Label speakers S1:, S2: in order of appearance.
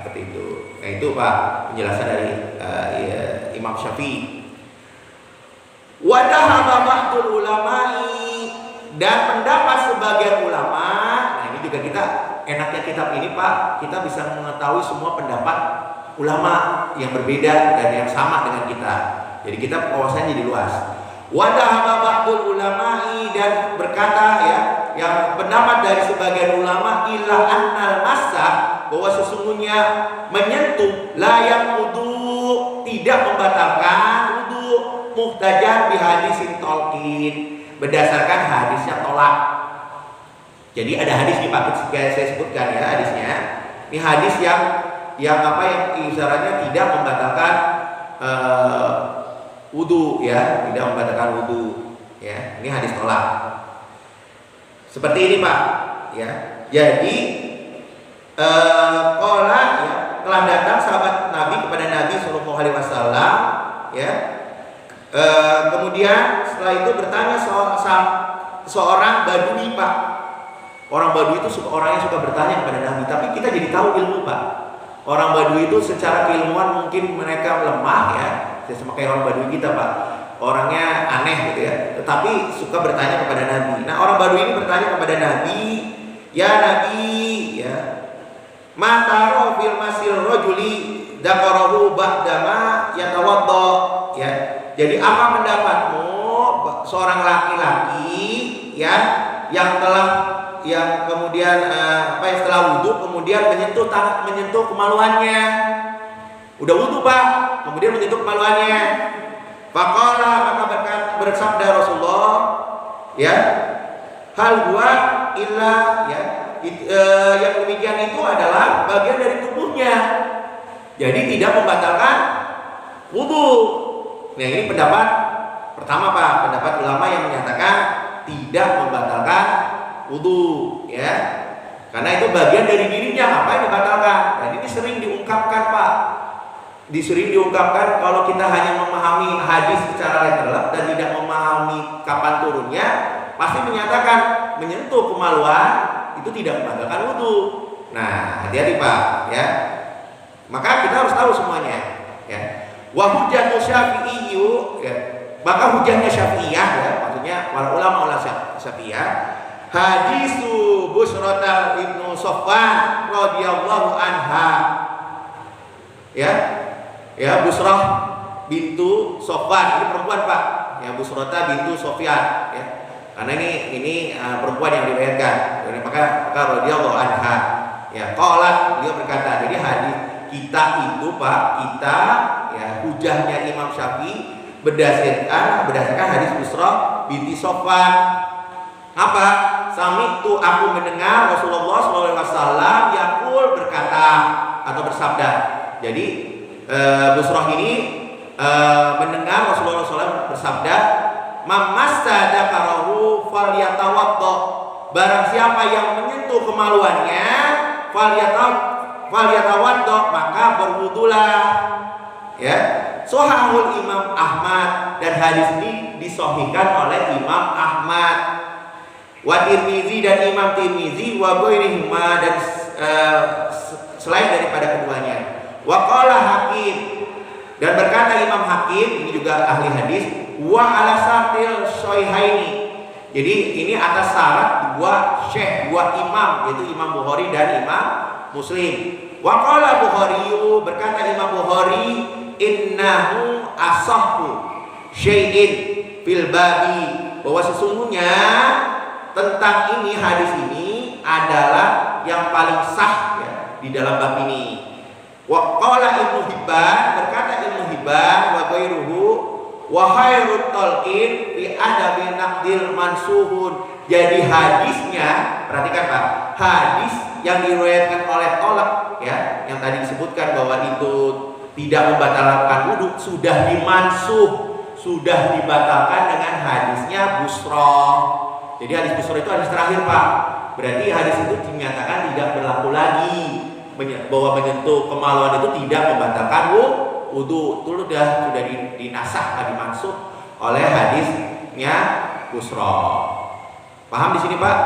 S1: seperti itu. Nah itu Pak penjelasan dari Imam Syafi'i. Wadahaba ba'dul ulama'i, dan pendapat sebagian ulama. Nah ini juga kita enaknya kitab ini Pak, kita bisa mengetahui semua pendapat ulama yang berbeda dan yang sama dengan kita. Jadi kita wawasannya jadi luas. Wadahaba ba'dul ulama'i, dan berkata ya, yang pendapat dari sebagian ulama ila annal massa, bahwa sesungguhnya menyentuh layak wudu, tidak membatalkan wudu, muhtajan bi hadisin talqin, berdasarkan hadisnya tolak. Jadi ada hadis nih Pak, saya sebutkan ya hadisnya. Ini hadis yang isyaratnya tidak membatalkan wudu ya, tidak membatalkan wudu ya. Ini hadis tolak. Seperti ini Pak ya. Jadi qala ya, telah datang sahabat Nabi kepada Nabi sallallahu alaihi wasallam ya. Kemudian setelah itu bertanya seorang badui Pak. Orang badui itu orang yang suka bertanya kepada Nabi, tapi kita jadi tahu ilmu Pak. Orang badui itu secara keilmuan mungkin mereka lemah ya, sama kayak orang badui kita Pak. Orangnya aneh gitu ya, tetapi suka bertanya kepada Nabi. Nah orang badui ini bertanya kepada Nabi, ya Nabi ya, mataro fil masil rojuli dakarahu ba'dama yatawaddo ya. Jadi apa pendapatmu seorang laki-laki ya yang kemudian setelah wudhu kemudian menyentuh kemaluannya. Udah wudhu Pak, kemudian menyentuh kemaluannya. Faqala, maka bersabda Rasulullah ya, hal huwa illa ya, yang demikian itu adalah bagian dari tubuhnya, jadi tidak membatalkan wudhu. Nah ini pendapat pertama Pak, pendapat ulama yang menyatakan tidak membatalkan wudhu ya, karena itu bagian dari dirinya, apa yang dibatalkan. Dan ini sering diungkapkan Pak, sering diungkapkan kalau kita hanya memahami hadis secara literal dan tidak memahami kapan turunnya, pasti menyatakan menyentuh kemaluan itu tidak membatalkan wudhu. Nah hati-hati Pak ya, maka kita harus tahu semuanya ya. Wa hujjatu Syafi'iyyu ya, maka hujahnya Syafi'iyah ya, maksudnya para ulama Syafi'iyah, hadisu Busrata ibnu Sofwan radhiyallahu anha ya. Ya, Busrah bintu Sofwan, ini perempuan Pak. Ya, Busrata bintu Sofyan ya. Karena ini perempuan yang diriwayatkan. Maka radhiyallahu anha ya, qalat, dia berkata, jadi hadis kita itu Pak, kita ya hujahnya Imam Syafi'i berdasarkan hadis Busrah binti Sofwan. Apa? Sami'tu, aku mendengar Rasulullah SAW yaqul, berkata atau bersabda. Jadi Busrah ini mendengar Rasulullah SAW bersabda, mamassa dzakarahu falyatawaddo, barang siapa yang menyentuh kemaluannya falyatawaddo, maka berwudulah ya. Shahahul Imam Ahmad, dan hadis ini disahihkan oleh Imam Ahmad, wa Tirmizi, dan Imam Tirmizi, wa ghairihima, dan selain daripada keduanya. Wa qala Hakim, dan berkata Imam Hakim, ini juga ahli hadis, wa ala sartil shaykhaini, jadi ini atas syarat dua imam, yaitu Imam Bukhari dan Imam Muslim. Wa qala Bukhari, berkata Imam Bukhari, innahu asahhu syai'in fil babi, bahwa sesungguhnya tentang ini, hadis ini adalah yang paling sah ya, di dalam bab ini. Wa qala Ibnu Hibban, berkata Ibnu Hibban, wa ghairuhu, wa khairut talqin fi adabi naqdil mansuhun. Jadi hadisnya, perhatikan Pak, hadis yang diriwayatkan oleh tolak ya, yang tadi disebutkan bahwa itu tidak membatalkan wudhu, sudah dimansuh, sudah dibatalkan dengan hadisnya Busrah. Jadi hadis Busrah itu hadis terakhir Pak, berarti hadis itu dinyatakan tidak berlaku lagi, bahwa menyentuh kemaluan itu tidak membatalkan wudhu. Itu sudah dinasah, dimansuh oleh hadisnya Busrah. Paham di sini Pak?